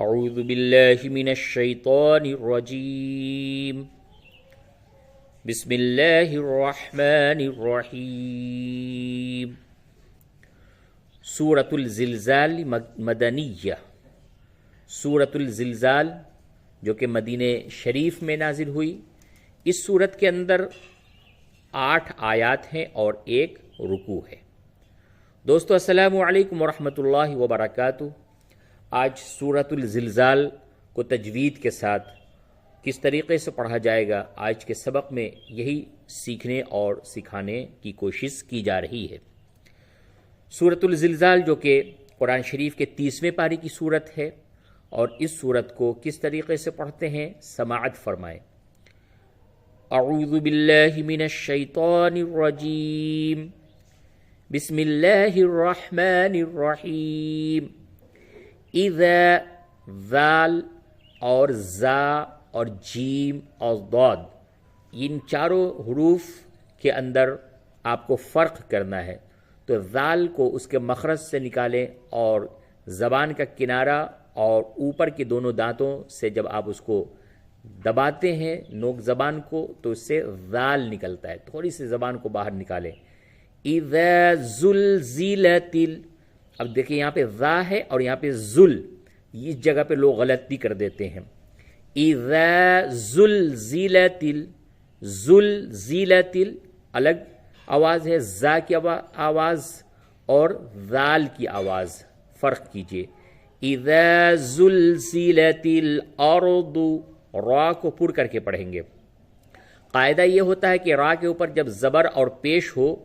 اعوذ باللہ من الشیطان الرجیم بسم اللہ الرحمن الرحیم۔ سورۃ الزلزال مدنیہ، سورۃ الزلزال جو کہ مدینہ شریف میں نازل ہوئی۔ اس سورت کے اندر 8 آیات ہیں اور 1 رکوع ہے۔ دوستو السلام علیکم ورحمۃ اللہ وبرکاتہ۔ آج سورۃ الزلزال کو تجوید کے ساتھ کس طریقے سے پڑھا جائے گا، آج کے سبق میں یہی سیکھنے اور سکھانے کی کوشش کی جا رہی ہے۔ سورۃ الزلزال جو کہ قرآن شریف کے 30ویں پارے کی سورت ہے، اور اس سورت کو کس طریقے سے پڑھتے ہیں سماعت فرمائیں۔ اعوذ باللہ من الشیطان الرجیم، بسم اللہ الرحمن الرحیم۔ اذا، ذال اور زا اور جیم اور ضاد، ان چاروں حروف کے اندر آپ کو فرق کرنا ہے۔ تو ذال کو اس کے مخرج سے نکالیں اور زبان کا کنارہ اور اوپر کے دونوں دانتوں سے جب آپ اس کو دباتے ہیں نوک زبان کو تو اس سے ذال نکلتا ہے۔ تھوڑی سی زبان کو باہر نکالیں۔ اذا زلزلت، اب دیکھیں یہاں پہ ذا ہے اور یہاں پہ زل، اس جگہ پہ لوگ غلطی کر دیتے ہیں۔ اذا زلزلت، زلزلت الگ آواز ہے، زا کی آواز اور ذال کی آواز فرق کیجئے۔ اذا زلزلت الارض، را کو پر کر کے پڑھیں گے۔ قاعدہ یہ ہوتا ہے کہ را کے اوپر جب زبر اور پیش ہو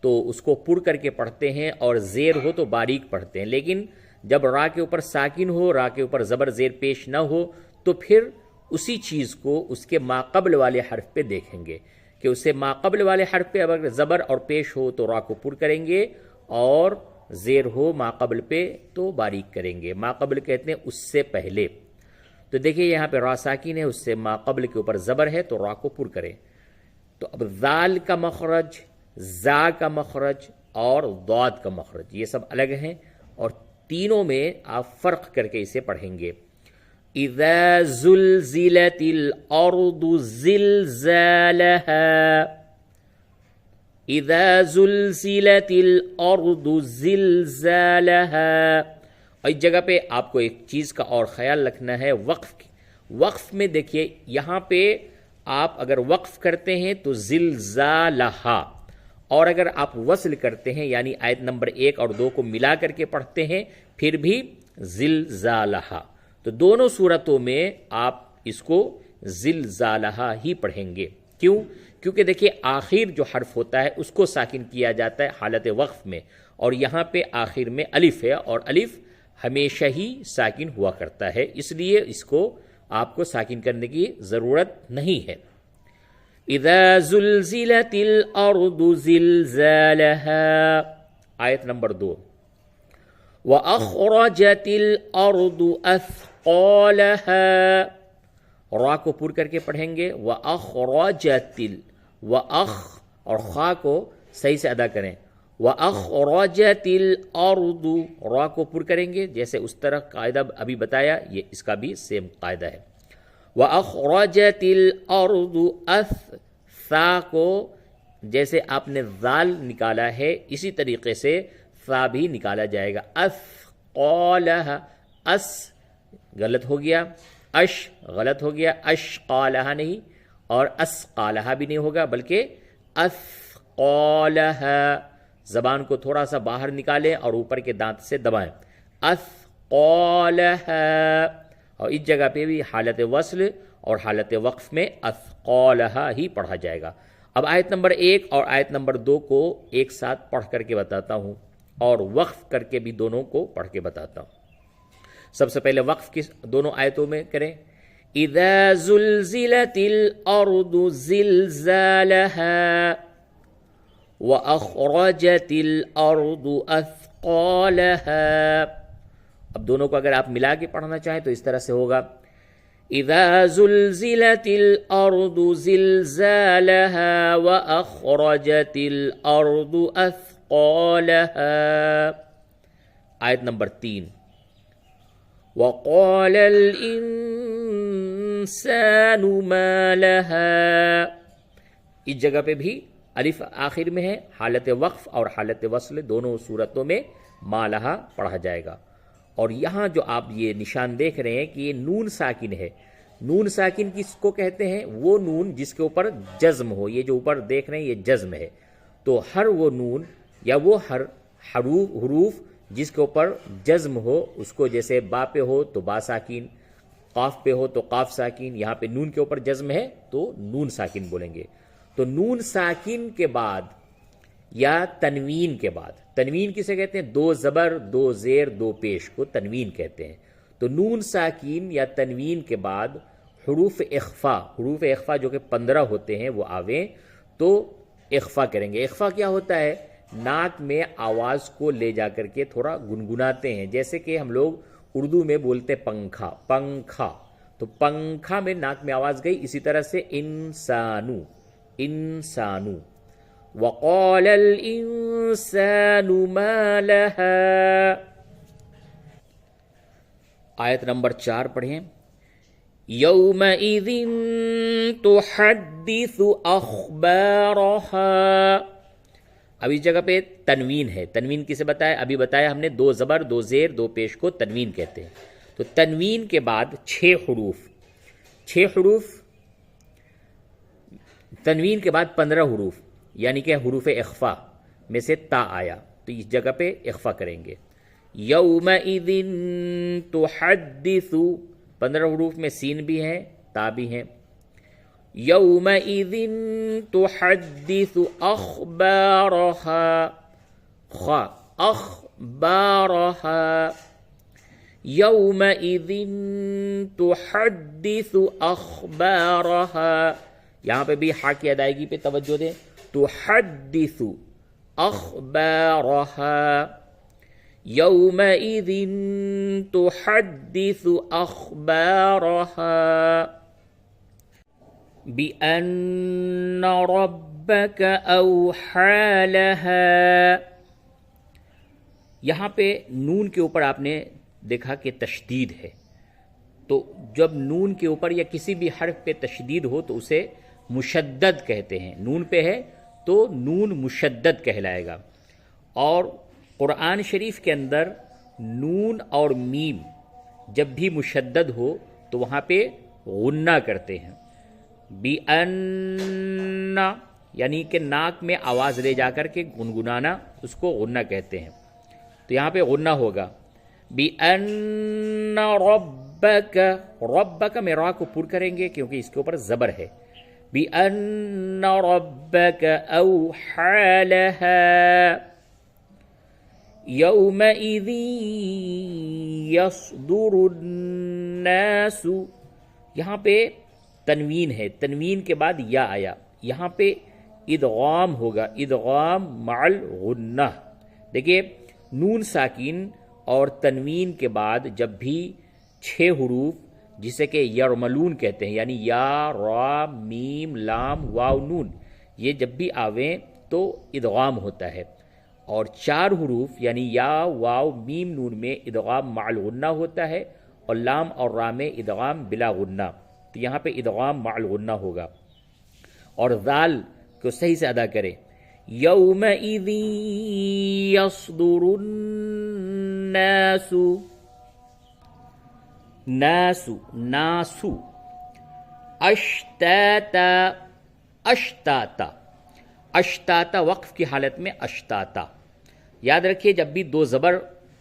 تو اس کو پر کر کے پڑھتے ہیں، اور زیر ہو تو باریک پڑھتے ہیں، لیکن جب را کے اوپر ساکن ہو، را کے اوپر زبر زیر پیش نہ ہو تو پھر اسی چیز کو اس کے ماقبل والے حرف پہ دیکھیں گے کہ اس سے ماقبل والے حرف پہ اگر زبر اور پیش ہو تو را کو پر کریں گے، اور زیر ہو ماقبل پہ تو باریک کریں گے۔ ماقبل کہتے ہیں اس سے پہلے۔ تو دیکھیں یہاں پہ را ساکن ہے، اس سے ماقبل کے اوپر زبر ہے تو را کو پر کریں۔ تو اب ذال کا مخرج، زا کا مخرج اور ضاد کا مخرج یہ سب الگ ہیں، اور تینوں میں آپ فرق کر کے اسے پڑھیں گے۔ اذا زلزلت الارض زلزالها، اذا زلزلت الارض زلزالها۔ اور اس جگہ پہ آپ کو ایک چیز کا اور خیال رکھنا ہے، وقف میں دیکھیے یہاں پہ آپ اگر وقف کرتے ہیں تو زلزالها، اور اگر آپ وصل کرتے ہیں یعنی آیت نمبر 1 اور 2 کو ملا کر کے پڑھتے ہیں پھر بھی زلزالها۔ تو دونوں صورتوں میں آپ اس کو زلزالها ہی پڑھیں گے۔ کیوں؟ کیونکہ دیکھیے آخر جو حرف ہوتا ہے اس کو ساکن کیا جاتا ہے حالت وقف میں، اور یہاں پہ آخر میں الف ہے، اور الف ہمیشہ ہی ساکن ہوا کرتا ہے، اس لیے اس کو آپ کو ساکن کرنے کی ضرورت نہیں ہے۔ اذا زلزلت الارض زلزالها، آیت نمبر 2۔ وَأَخْرَجَتِ الْأَرْضُ أَثْقَالَهَا، را کو پر کر کے پڑھیں گے۔ وَأَخْرَجَتِ اور خا کو صحیح سے ادا کریں۔ وَأَخْرَجَتِ الْأَرْضُ، را کو پر کریں گے جیسے اس طرح قاعدہ ابھی بتایا، یہ اس کا بھی سیم قاعدہ ہے۔ وَأَخْرَجَتِ الْأَرْضُ ثا کو جیسے آپ نے ذال نکالا ہے اسی طریقے سے ثا بھی نکالا جائے گا۔ اثقالها، اس غلط ہو گیا، اش غلط ہو گیا، اشقالها نہیں، اور اسقالها بھی نہیں ہوگا بلکہ اثقالها۔ زبان کو تھوڑا سا باہر نکالیں اور اوپر کے دانت سے دبائیں۔ اثقالها، اور اس جگہ پہ بھی حالت وصل اور حالت وقف میں اثقالها ہی پڑھا جائے گا۔ اب آیت نمبر 1 اور آیت نمبر 2 کو ایک ساتھ پڑھ کر کے بتاتا ہوں، اور وقف کر کے بھی دونوں کو پڑھ کے بتاتا ہوں۔ سب سے پہلے وقف کی دونوں آیتوں میں کریں۔ اذا زلزلت الارض زلزالها واخرجت الارض اثقالها۔ اب دونوں کو اگر آپ ملا کے پڑھنا چاہیں تو اس طرح سے ہوگا۔ اذا زلزلت الارض زلزالها واخرجت الارض اثقالها۔ آیت نمبر 3۔ وقال الانسان ما لها، اس جگہ پہ بھی الف آخر میں ہے، حالت وقف اور حالت وصل دونوں صورتوں میں ما لها پڑھا جائے گا۔ اور یہاں جو آپ یہ نشان دیکھ رہے ہیں کہ یہ نون ساکن ہے، نون ساکن کس کو کہتے ہیں؟ وہ نون جس کے اوپر جزم ہو، یہ جو اوپر دیکھ رہے ہیں یہ جزم ہے، تو ہر وہ نون یا وہ ہر حروف جس کے اوپر جزم ہو اس کو، جیسے با پہ ہو تو با ساکن، قاف پہ ہو تو قاف ساکن، یہاں پہ نون کے اوپر جزم ہے تو نون ساکن بولیں گے۔ تو نون ساکن کے بعد یا تنوین کے بعد، تنوین کسے کہتے ہیں؟ دو زبر دو زیر دو پیش کو تنوین کہتے ہیں۔ تو نون ساکن یا تنوین کے بعد حروف اخفا جو کہ 15 ہوتے ہیں وہ آویں تو اخفا کریں گے۔ اخفا کیا ہوتا ہے؟ ناک میں آواز کو لے جا کر کے تھوڑا گنگناتے ہیں، جیسے کہ ہم لوگ اردو میں بولتے پنکھا، پنکھا، تو پنکھا میں ناک میں آواز گئی، اسی طرح سے انسانو، انسانو، وقال الانسان ما لها۔ آیت نمبر 4 پڑھیں۔ یومئذ تحدث اخبارها، اب اس جگہ پہ تنوین ہے، تنوین کسے بتایا؟ ابھی بتایا ہم نے، دو زبر دو زیر دو پیش کو تنوین کہتے ہیں۔ تو تنوین کے بعد 6 حروف، تنوین کے بعد 15 حروف، یعنی کہ حروف اخفا میں سے تا آیا تو اس جگہ پہ اخفا کریں گے۔ یومئذ تحدث، 15 حروف میں سین بھی ہے تا بھی ہیں۔ یومئذ تحدث اخبارها، خا اخبارها، یومئذ تحدث اخبارها، یہاں پہ بھی ہا کی ادائیگی پہ توجہ دیں، تحدث اخبارها، یومئذ تحدث اخبارها، بأن ربك اوحى لها۔ یہاں پہ نون کے اوپر آپ نے دیکھا کہ تشدید ہے، تو جب نون کے اوپر یا کسی بھی حرف پہ تشدید ہو تو اسے مشدد کہتے ہیں، نون پہ ہے تو نون مشدد کہلائے گا۔ اور قرآن شریف کے اندر نون اور میم جب بھی مشدد ہو تو وہاں پہ غنہ کرتے ہیں، بِأَنَّ، یعنی کہ ناک میں آواز لے جا کر کے گنگنانا، اس کو غنہ کہتے ہیں، تو یہاں پہ غنہ ہوگا۔ بِأَنَّ رَبَّكَ، رَبَّكَ میں را کو پر کریں گے کیونکہ اس کے اوپر زبر ہے۔ بِأَنَّ رَبَّكَ أَوْحَى لَهَا، يَوْمَئِذٍ يَصْدُرُ النَّاسُ، یہاں پہ تنوین ہے، تنوین کے بعد یا آیا، یہاں پہ ادغام ہوگا، ادغام مع الغنہ۔ دیکھیے نون ساکن اور تنوین کے بعد جب بھی 6 حروف جسے کہ یرملون کہتے ہیں، یعنی یا را میم لام واو نون، یہ جب بھی آویں تو ادغام ہوتا ہے، اور 4 حروف یعنی یا واو میم نون میں ادغام مع الغنہ ہوتا ہے، اور لام اور را میں ادغام بلا غنہ، تو یہاں پہ ادغام مع الغنہ ہوگا۔ اور ذال کو صحیح سے ادا کریں، یومئذ یصدر الناس، ناسو ناسو، اشتاتا اشتاتا، اشتاتا وقف کی حالت میں اشتاتا۔ یاد رکھیے جب بھی 2 زبر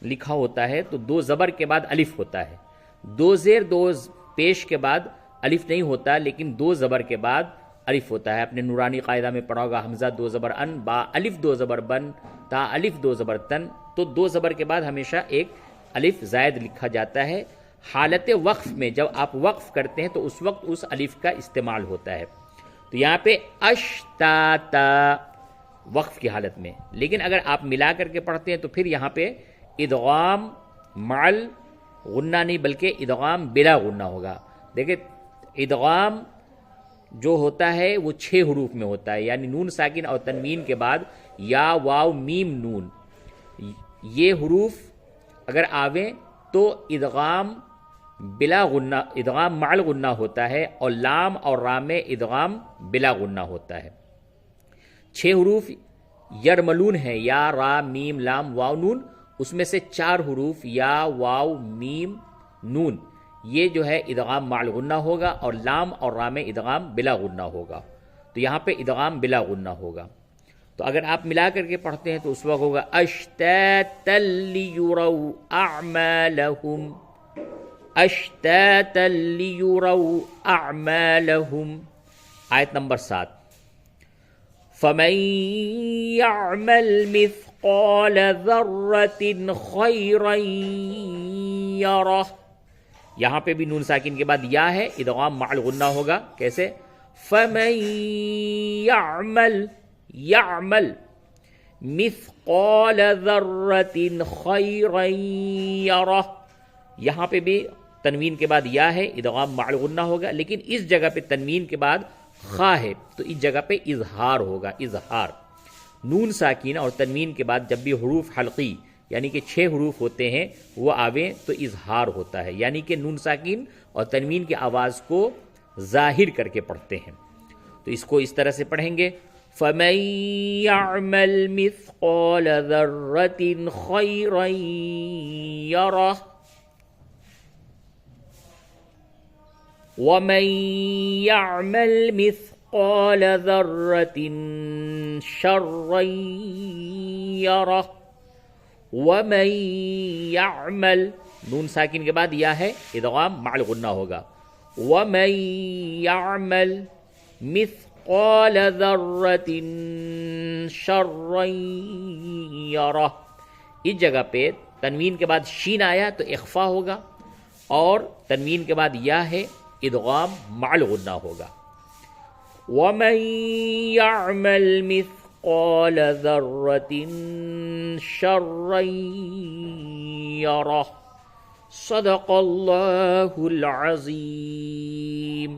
لکھا ہوتا ہے تو 2 زبر کے بعد الف ہوتا ہے، 2 زیر 2 پیش کے بعد الف نہیں ہوتا، لیکن 2 زبر کے بعد الف ہوتا ہے۔ اپنے نورانی قاعدہ میں پڑھا ہوگا، حمزہ 2 زبر ان، با الف 2 زبر بن، تا الف 2 زبر تن، تو 2 زبر کے بعد ہمیشہ ایک الف زائد لکھا جاتا ہے۔ حالت وقف میں جب آپ وقف کرتے ہیں تو اس وقت اس الف کا استعمال ہوتا ہے، تو یہاں پہ اشتاتا وقف کی حالت میں، لیکن اگر آپ ملا کر کے پڑھتے ہیں تو پھر یہاں پہ ادغام مع غنہ نہیں بلکہ ادغام بلا غنہ ہوگا۔ دیکھیں ادغام جو ہوتا ہے وہ 6 حروف میں ہوتا ہے، یعنی نون ساکن اور تنوین کے بعد یا واو میم نون، یہ حروف اگر آویں تو ادغام بلا غنہ، ادغام مع الغنہ ہوتا ہے، اور لام اور را میں ادغام بلا غنہ ہوتا ہے۔ 6 حروف یرملون ہیں، یا را میم لام واو نون، اس میں سے 4 حروف یا واو میم نون یہ جو ہے ادغام مع الغنہ ہوگا، اور لام اور را میں ادغام بلا غنہ ہوگا، تو یہاں پہ ادغام بلا غنہ ہوگا۔ تو اگر آپ ملا کر کے پڑھتے ہیں تو اس وقت ہوگا اشتاتا لیروا اعمالہم، اشتاتا لیروا اعمالہم۔ آیت نمبر 7 فَمَن يَعْمَلْ مِثْقَالَ ذَرَّةٍ خَيْرًا يَرَهُ، یہاں پہ بھی نون ساکن کے بعد یا ہے، ادغام مع الغنہ ہوگا، کیسے؟ فَمَن يَعْمَلْ، يَعْمَلْ مِثْقَالَ ذَرَّةٍ خَيْرًا يَرَهُ، یہاں پہ بھی تنوین کے بعد یا ہے، ادغام مع الغنہ ہوگا، لیکن اس جگہ پہ تنوین کے بعد خا ہے تو اس جگہ پہ اظہار ہوگا، اظہار۔ نون ساکین اور تنوین کے بعد جب بھی حروف حلقی یعنی کہ 6 حروف ہوتے ہیں وہ آویں تو اظہار ہوتا ہے، یعنی کہ نون ساکین اور تنوین کی آواز کو ظاہر کر کے پڑھتے ہیں۔ تو اس کو اس طرح سے پڑھیں گے فَمَن يَعْمَلْ مِثْقَالَ ذَرَّةٍ خَيْرًا يَرَهُ وَمَن يَعْمَلْ مِثْقَالَ ذَرَّةٍ شَرًّا يَرَهُ وَمَن يَعْمَلْ، نون ساکن کے بعد یا ہے، ادغام مع الغنہ ہوگا، وَمَن يَعْمَلْ مِثْقَالَ ذَرَّةٍ شَرًّا يَرَهُ، اس جگہ پہ تنوین کے بعد شین آیا تو اخفا ہوگا، اور تنوین کے بعد یا ہے، ادغام مع الغنہ ہوگا۔ وَمَن يَعْمَلْ مِثْقَالَ ذَرَّةٍ شَرًّا يَرَهُ۔ صدق اللہ العظیم۔